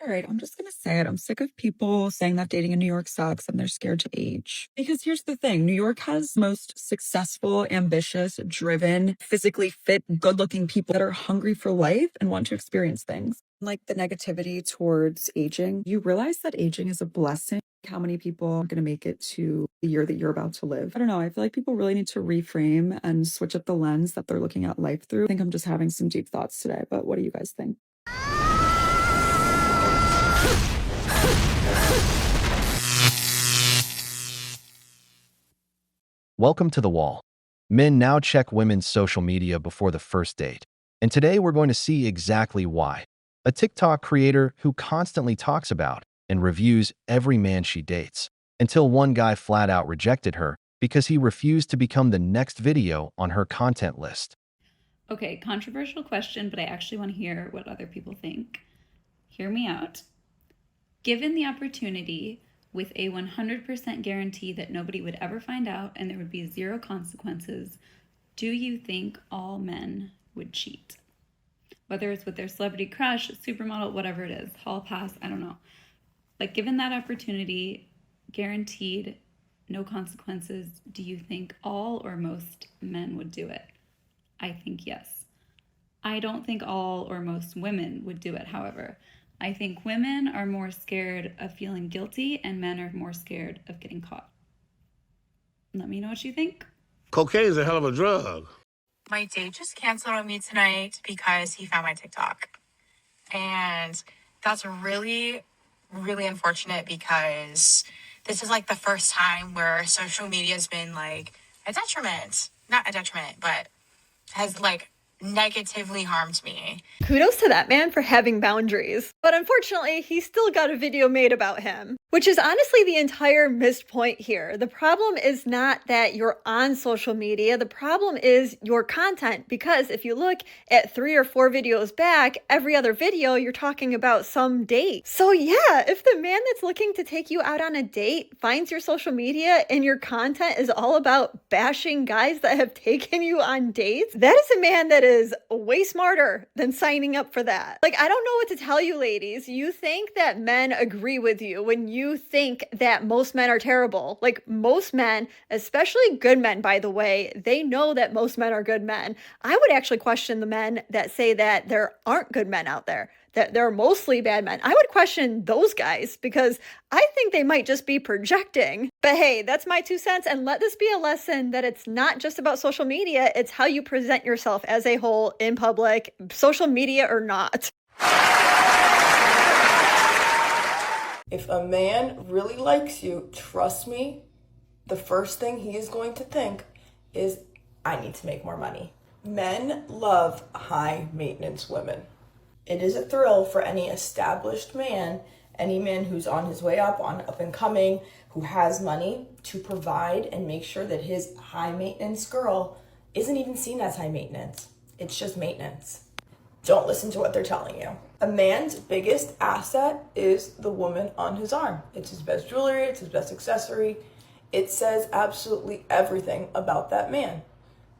All right, I'm just going to say it. I'm sick of people saying that dating in New York sucks and they're scared to age. Because here's the thing, New York has most successful, ambitious, driven, physically fit, good-looking people that are hungry for life and want to experience things. Like the negativity towards aging, you realize that aging is a blessing. How many people are going to make it to the year that you're about to live? I don't know. I feel like people really need to reframe and switch up the lens that they're looking at life through. I think I'm just having some deep thoughts today, but what do you guys think? Welcome to The Wall. Men now check women's social media before the first date. And today we're going to see exactly why. A TikTok creator who constantly talks about and reviews every man she dates, until one guy flat out rejected her because he refused to become the next video on her content list. Okay, controversial question, but I actually want to hear what other people think. Hear me out. Given the opportunity, with a 100% guarantee that nobody would ever find out and there would be zero consequences, do you think all men would cheat? Whether it's with their celebrity crush, supermodel, whatever it is, hall pass, I don't know. Like, given that opportunity, guaranteed, no consequences, do you think all or most men would do it? I think yes. I don't think all or most women would do it, however. I think women are more scared of feeling guilty and men are more scared of getting caught. Let me know what you think. Cocaine is a hell of a drug. My date just canceled on me tonight because he found my TikTok. And that's really, really unfortunate because this is like the first time where social media has been like a detriment. Not a detriment, but has like negatively harmed me. Kudos to that man for having boundaries. But unfortunately, he still got a video made about him, which is honestly the entire missed point here. The problem is not that you're on social media. The problem is your content, because if you look at 3 or 4 videos back, every other video you're talking about some date. So yeah, if the man that's looking to take you out on a date finds your social media and your content is all about bashing guys that have taken you on dates, that is a man that is way smarter than signing up for that. Like, I don't know what to tell you, ladies. You think that men agree with you when you think that most men are terrible. Like, most men, especially good men, by the way, they know that most men are good men. I would actually question the men that say that there aren't good men out there, that they're mostly bad men. I would question those guys because I think they might just be projecting. But hey, that's my 2 cents, and let this be a lesson that it's not just about social media, it's how you present yourself as a whole in public, social media or not. If a man really likes you, trust me, the first thing he is going to think is, I need to make more money. Men love high maintenance women. It is a thrill for any established man, any man who's on his way up, on up and coming, who has money, to provide and make sure that his high maintenance girl isn't even seen as high maintenance. It's just maintenance. Don't listen to what they're telling you. A man's biggest asset is the woman on his arm. It's his best jewelry, it's his best accessory. It says absolutely everything about that man.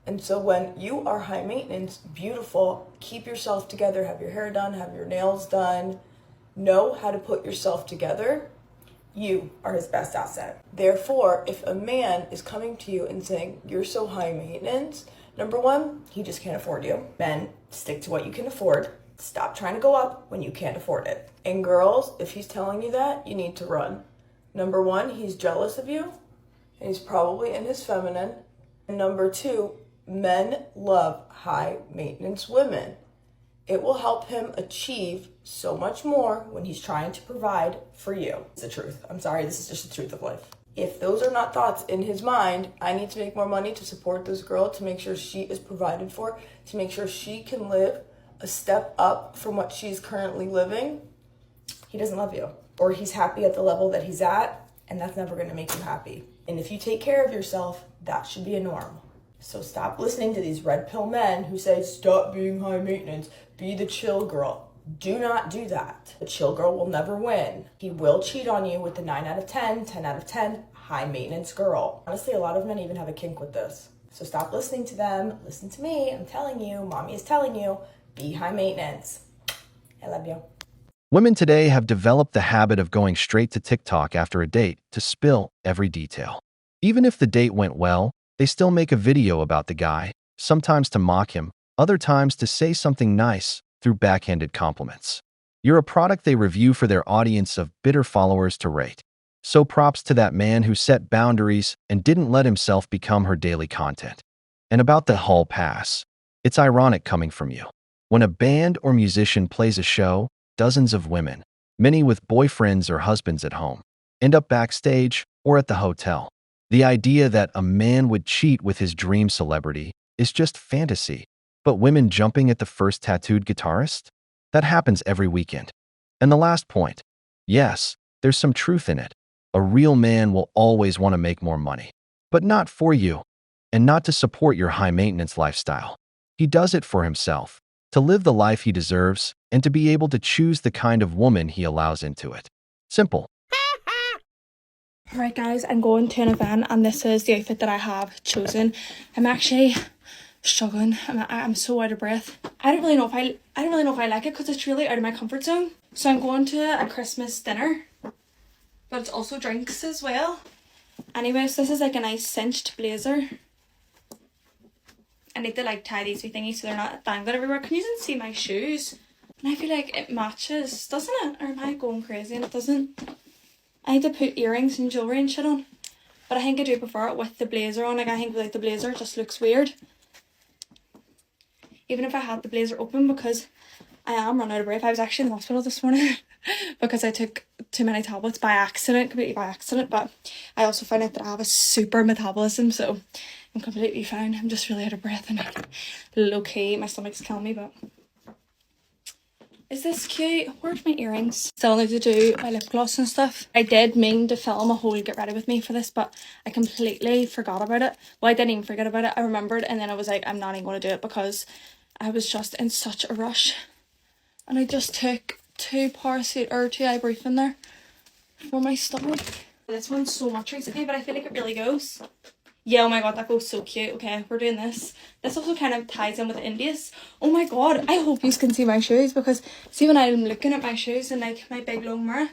And so when you are high maintenance, beautiful, keep yourself together, have your hair done, have your nails done, know how to put yourself together, you are his best asset. Therefore, if a man is coming to you and saying, you're so high maintenance, number one, he just can't afford you. Men, stick to what you can afford. Stop trying to go up when you can't afford it. And girls, if he's telling you that, you need to run. Number one, he's jealous of you, and he's probably in his feminine. And number two, men love high maintenance women. It will help him achieve so much more when he's trying to provide for you. It's the truth. I'm sorry, this is just the truth of life. If those are not thoughts in his mind, I need to make more money to support this girl, to make sure she is provided for, to make sure she can live a step up from what she's currently living, he doesn't love you. Or he's happy at the level that he's at, and that's never going to make you happy. And if you take care of yourself, that should be a norm. So stop listening to these red pill men who say, stop being high maintenance, be the chill girl. Do not do that. The chill girl will never win. He will cheat on you with the 9 out of 10, 10 out of 10, high maintenance girl. Honestly, a lot of men even have a kink with this. So stop listening to them. Listen to me. I'm telling you, mommy is telling you, be high maintenance. I love you. Women today have developed the habit of going straight to TikTok after a date to spill every detail. Even if the date went well, they still make a video about the guy, sometimes to mock him, other times to say something nice through backhanded compliments. You're a product they review for their audience of bitter followers to rate. So props to that man who set boundaries and didn't let himself become her daily content. And about the hall pass, it's ironic coming from you. When a band or musician plays a show, dozens of women, many with boyfriends or husbands at home, end up backstage or at the hotel. The idea that a man would cheat with his dream celebrity is just fantasy. But women jumping at the first tattooed guitarist? That happens every weekend. And the last point, yes, there's some truth in it. A real man will always want to make more money, but not for you, and not to support your high-maintenance lifestyle. He does it for himself, to live the life he deserves, and to be able to choose the kind of woman he allows into it. Simple. Right guys, I'm going to an event and this is the outfit that I have chosen. I'm actually struggling. I'm so out of breath. I don't really know if I like it because it's really out of my comfort zone. So I'm going to a Christmas dinner, but it's also drinks as well. Anyways, this is like a nice cinched blazer. I need to like tie these wee thingies so they're not dangled everywhere. Can you even see my shoes? And I feel like it matches, doesn't it? Or am I going crazy and it doesn't? I need to put earrings and jewellery and shit on. But I think I do prefer it with the blazer on. Like I think without the blazer it just looks weird. Even if I had the blazer open, because I am running out of breath. I was actually in the hospital this morning because I took too many tablets by accident, completely by accident. But I also found out that I have a super metabolism, so I'm completely fine. I'm just really out of breath and like low key. My stomach's killing me, but is this cute? Where's my earrings? Still need to do my lip gloss and stuff. I did mean to film a whole get ready with me for this, but I completely forgot about it. Well, I didn't even forget about it. I remembered and then I was like, I'm not even going to do it because I was just in such a rush. And I just took 2 ibuprofen there for my stomach. This one's so much recently, but I feel like it really goes. Yeah, oh my god, that goes so cute. Okay, we're doing this. This also kind of ties in with India's. Oh my god, I hope you can see my shoes because see when I'm looking at my shoes and like my big long mirror,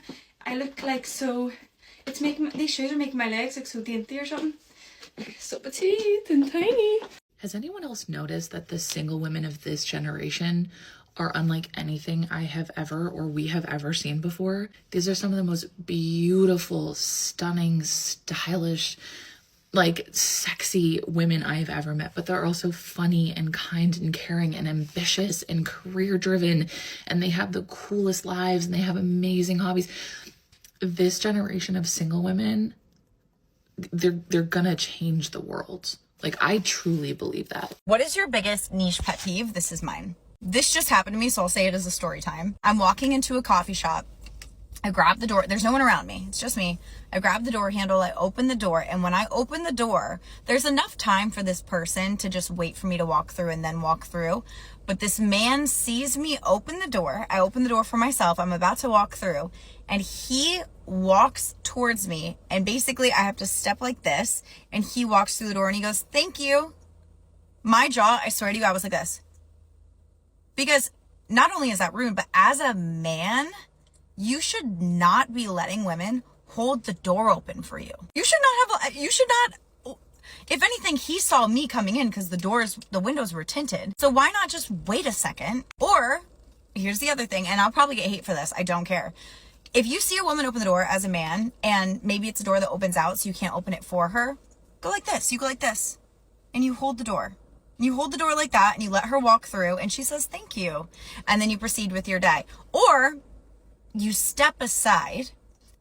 I look like so, it's making, these shoes are making my legs look so dainty or something. So petite and tiny. Has anyone else noticed that the single women of this generation are unlike anything I have ever or we have ever seen before? These are some of the most beautiful, stunning, stylish, like sexy women I've ever met, but they're also funny and kind and caring and ambitious and career driven, and they have the coolest lives and they have amazing hobbies. This generation of single women, they're gonna change the world. Like, I truly believe that. What is your biggest niche pet peeve? This is mine. This just happened to me, so I'll say it as a story time. I'm walking into a coffee shop. I grab the door. There's no one around me. It's just me. I grab the door handle. I open the door. And when I open the door, there's enough time for this person to just wait for me to walk through and then walk through. But this man sees me open the door. I open the door for myself. I'm about to walk through. And he walks towards me. And basically, I have to step like this. And he walks through the door and he goes, "Thank you." My jaw, I swear to you, I was like this. Because not only is that rude, but as a man, you should not be letting women hold the door open for you. You should not, if anything, he saw me coming in because the windows were tinted. So why not just wait a second? Or here's the other thing, and I'll probably get hate for this. I don't care. If you see a woman open the door as a man, and maybe it's a door that opens out so you can't open it for her, go like this. You go like this and you hold the door. You hold the door like that and you let her walk through and she says, "Thank you." And then you proceed with your day. Or you step aside,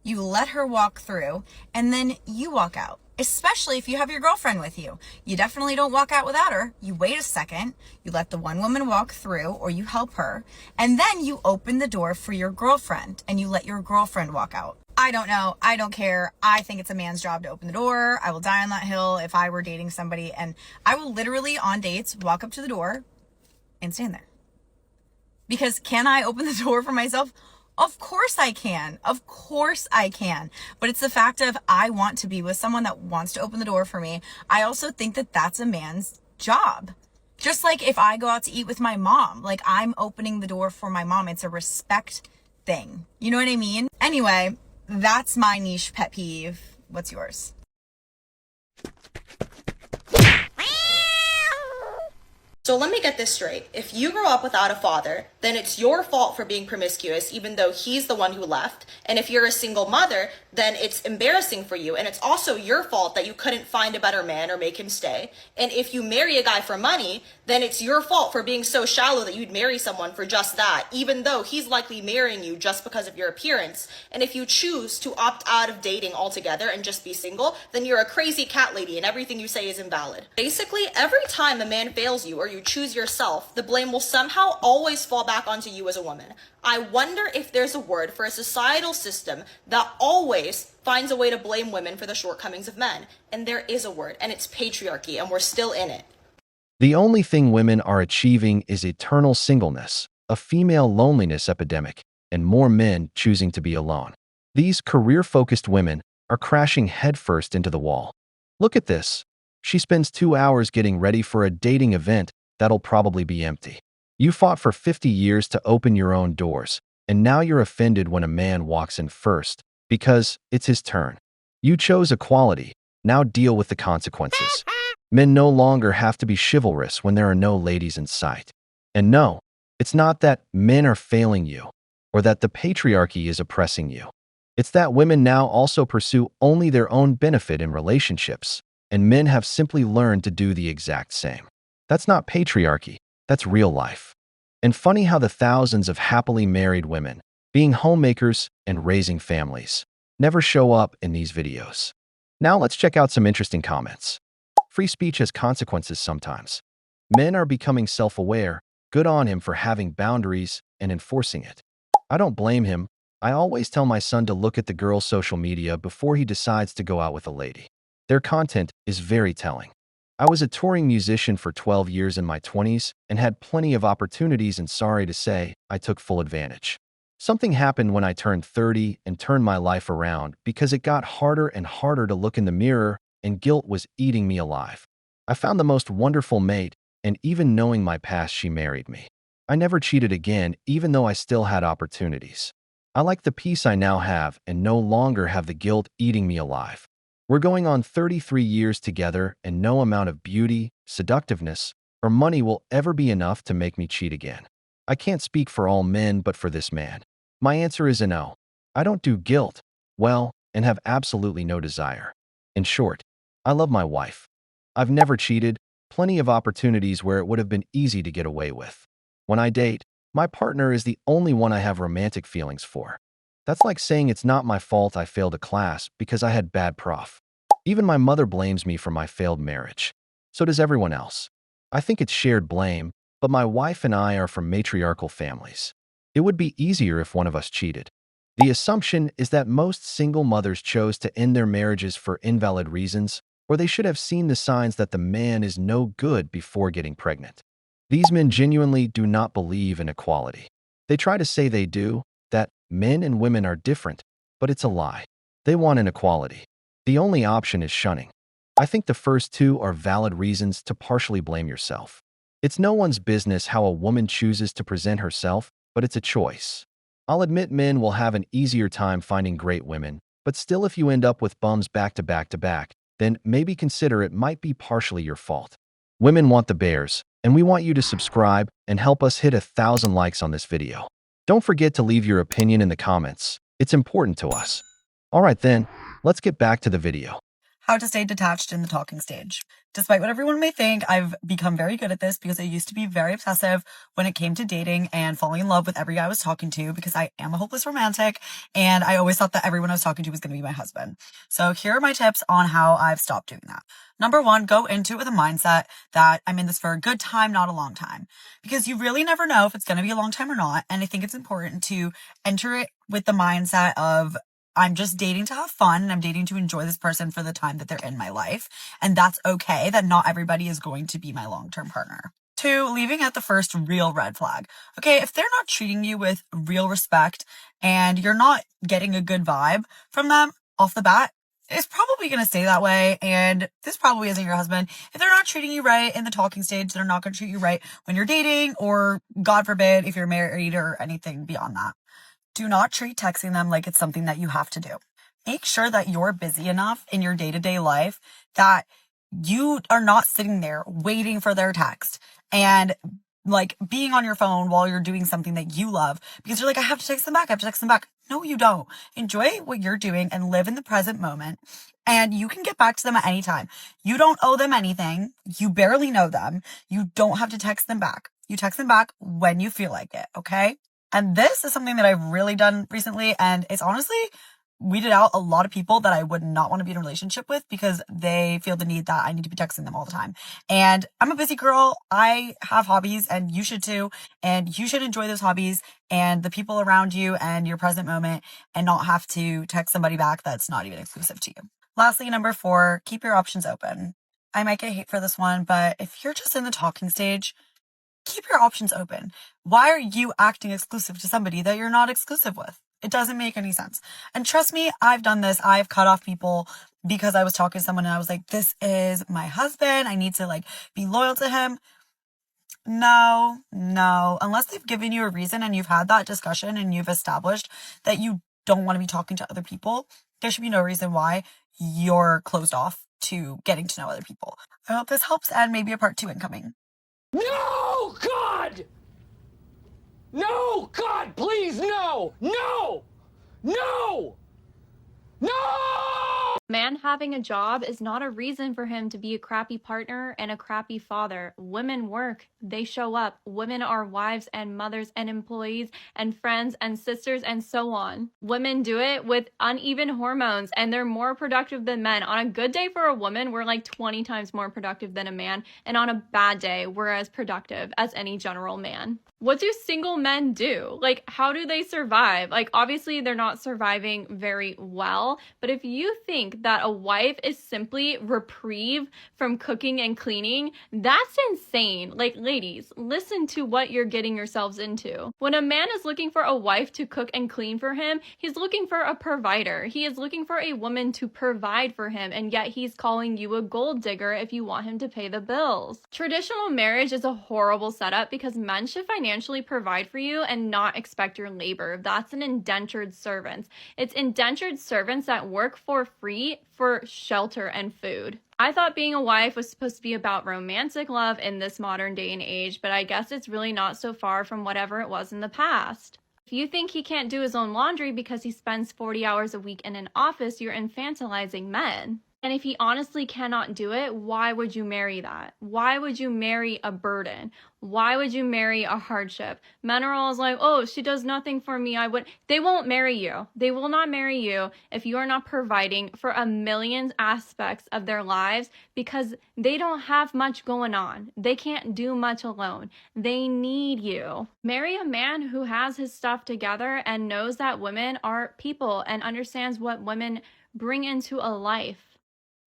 you let her walk through, and then you walk out. Especially if you have your girlfriend with you. You definitely don't walk out without her. You wait a second, you let the one woman walk through, or you help her, and then you open the door for your girlfriend, and you let your girlfriend walk out. I don't know. I don't care. I think it's a man's job to open the door. I will die on that hill if I were dating somebody, and I will literally, on dates, walk up to the door and stand there. Because can I open the door for myself? Of course I can. Of course I can. But it's the fact of I want to be with someone that wants to open the door for me. I also think that that's a man's job. Just like if I go out to eat with my mom, like I'm opening the door for my mom. It's a respect thing. You know what I mean? Anyway, that's my niche pet peeve. What's yours? So let me get this straight. If you grow up without a father, then it's your fault for being promiscuous, even though he's the one who left. And if you're a single mother, then it's embarrassing for you. And it's also your fault that you couldn't find a better man or make him stay. And if you marry a guy for money, then it's your fault for being so shallow that you'd marry someone for just that, even though he's likely marrying you just because of your appearance. And if you choose to opt out of dating altogether and just be single, then you're a crazy cat lady and everything you say is invalid. Basically, every time a man fails you or you choose yourself, the blame will somehow always fall back onto you as a woman. I wonder if there's a word for a societal system that always finds a way to blame women for the shortcomings of men. And there is a word, and it's patriarchy, and we're still in it. The only thing women are achieving is eternal singleness, a female loneliness epidemic, and more men choosing to be alone. These career-focused women are crashing headfirst into the wall. Look at this. She spends 2 hours getting ready for a dating event that'll probably be empty. You fought for 50 years to open your own doors, and now you're offended when a man walks in first, because it's his turn. You chose equality, now deal with the consequences. Men no longer have to be chivalrous when there are no ladies in sight. And no, it's not that men are failing you, or that the patriarchy is oppressing you. It's that women now also pursue only their own benefit in relationships, and men have simply learned to do the exact same. That's not patriarchy, that's real life. And funny how the thousands of happily married women, being homemakers and raising families, never show up in these videos. Now let's check out some interesting comments. Free speech has consequences sometimes. Men are becoming self-aware. Good on him for having boundaries and enforcing it. I don't blame him. I always tell my son to look at the girl's social media before he decides to go out with a lady. Their content is very telling. I was a touring musician for 12 years in my 20s and had plenty of opportunities, and sorry to say, I took full advantage. Something happened when I turned 30 and turned my life around because it got harder and harder to look in the mirror and guilt was eating me alive. I found the most wonderful mate, and even knowing my past, she married me. I never cheated again, even though I still had opportunities. I like the peace I now have and no longer have the guilt eating me alive. We're going on 33 years together, and no amount of beauty, seductiveness, or money will ever be enough to make me cheat again. I can't speak for all men, but for this man, my answer is a no. I don't do guilt well and have absolutely no desire. In short, I love my wife. I've never cheated, plenty of opportunities where it would have been easy to get away with. When I date, my partner is the only one I have romantic feelings for. That's like saying it's not my fault I failed a class because I had bad prof. Even my mother blames me for my failed marriage. So does everyone else. I think it's shared blame, but my wife and I are from matriarchal families. It would be easier if one of us cheated. The assumption is that most single mothers chose to end their marriages for invalid reasons, or they should have seen the signs that the man is no good before getting pregnant. These men genuinely do not believe in equality. They try to say they do, that men and women are different, but it's a lie. They want inequality. The only option is shunning. I think the first two are valid reasons to partially blame yourself. It's no one's business how a woman chooses to present herself, but it's a choice. I'll admit men will have an easier time finding great women, but still, if you end up with bums back to back to back, then maybe consider it might be partially your fault. Women want the bears, and we want you to subscribe and help us hit 1,000 likes on this video. Don't forget to leave your opinion in the comments. It's important to us. All right then, let's get back to the video. How to stay detached in the talking stage. Despite what everyone may think, I've become very good at this because I used to be very obsessive when it came to dating and falling in love with every guy I was talking to because I am a hopeless romantic and I always thought that everyone I was talking to was going to be my husband. So here are my tips on how I've stopped doing that. Number one, go into it with a mindset that I'm in this for a good time, not a long time, because you really never know if it's going to be a long time or not. And I think it's important to enter it with the mindset of I'm just dating to have fun and I'm dating to enjoy this person for the time that they're in my life. And that's okay, that not everybody is going to be my long-term partner. Two, leaving at the first real red flag. Okay, if they're not treating you with real respect and you're not getting a good vibe from them off the bat, it's probably going to stay that way. And this probably isn't your husband. If they're not treating you right in the talking stage, they're not going to treat you right when you're dating or, God forbid, if you're married or anything beyond that. Do not treat texting them like it's something that you have to do. Make sure that you're busy enough in your day-to-day life that you are not sitting there waiting for their text and like being on your phone while you're doing something that you love because you're like, I have to text them back. I have to text them back. No, you don't. Enjoy what you're doing and live in the present moment. And you can get back to them at any time. You don't owe them anything. You barely know them. You don't have to text them back. You text them back when you feel like it. Okay. And this is something that I've really done recently. And it's honestly weeded out a lot of people that I would not want to be in a relationship with because they feel the need that I need to be texting them all the time. And I'm a busy girl. I have hobbies and you should too. And you should enjoy those hobbies and the people around you and your present moment and not have to text somebody back that's not even exclusive to you. Lastly, number 4, keep your options open. I might get hate for this one, but if you're just in the talking stage, keep your options open. Why are you acting exclusive to somebody that you're not exclusive with? It doesn't make any sense. And trust me, I've done this. I've cut off people because I was talking to someone and I was like, this is my husband. I need to like be loyal to him. No. Unless they've given you a reason and you've had that discussion and you've established that you don't want to be talking to other people, there should be no reason why you're closed off to getting to know other people. I hope this helps and maybe a part 2 incoming. No, God! No, God, please, no! No! No! No! Man having a job is not a reason for him to be a crappy partner and a crappy father. Women work. They show up. Women are wives and mothers and employees and friends and sisters and so on. Women do it with uneven hormones and they're more productive than men. On a good day for a woman, we're like 20 times more productive than a man. And on a bad day, we're as productive as any general man. What do single men do? Like, how do they survive? Like, obviously, they're not surviving very well. But if you think that a wife is simply reprieve from cooking and cleaning, that's insane. Like, ladies, listen to what you're getting yourselves into. When a man is looking for a wife to cook and clean for him, he's looking for a provider. He is looking for a woman to provide for him, and yet he's calling you a gold digger if you want him to pay the bills. Traditional marriage is a horrible setup because men should financially provide for you and not expect your labor. That's an indentured servant. It's indentured servants that work for free for shelter and food. I thought being a wife was supposed to be about romantic love in this modern day and age, but I guess it's really not so far from whatever it was in the past. If you think he can't do his own laundry because he spends 40 hours a week in an office, you're infantilizing men. And if he honestly cannot do it, why would you marry that? Why would you marry a burden? Why would you marry a hardship? Men are always like, oh, she does nothing for me. They won't marry you. They will not marry you if you are not providing for a million aspects of their lives because they don't have much going on. They can't do much alone. They need you. Marry a man who has his stuff together and knows that women are people and understands what women bring into a life.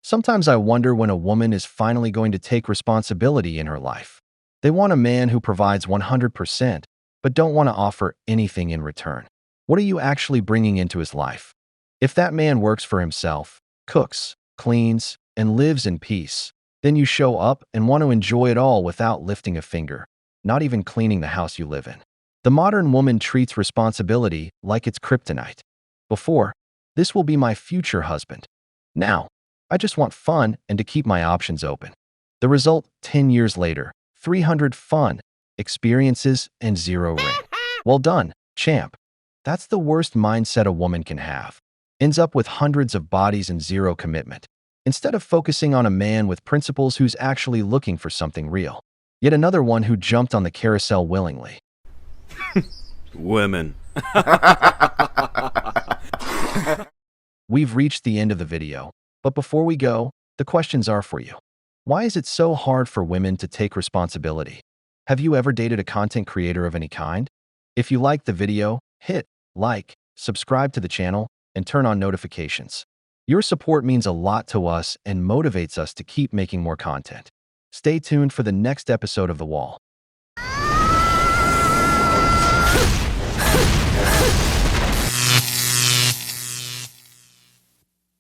Sometimes I wonder when a woman is finally going to take responsibility in her life. They want a man who provides 100%, but don't want to offer anything in return. What are you actually bringing into his life? If that man works for himself, cooks, cleans, and lives in peace, then you show up and want to enjoy it all without lifting a finger, not even cleaning the house you live in. The modern woman treats responsibility like it's kryptonite. Before, this will be my future husband. Now, I just want fun and to keep my options open. The result, 10 years later, 300 fun experiences and 0 ring. Well done, champ. That's the worst mindset a woman can have. Ends up with hundreds of bodies and 0 commitment. Instead of focusing on a man with principles who's actually looking for something real. Yet another one who jumped on the carousel willingly. Women. We've reached the end of the video. But before we go, the questions are for you. Why is it so hard for women to take responsibility? Have you ever dated a content creator of any kind? If you liked the video, hit like, subscribe to the channel, and turn on notifications. Your support means a lot to us and motivates us to keep making more content. Stay tuned for the next episode of The Wall.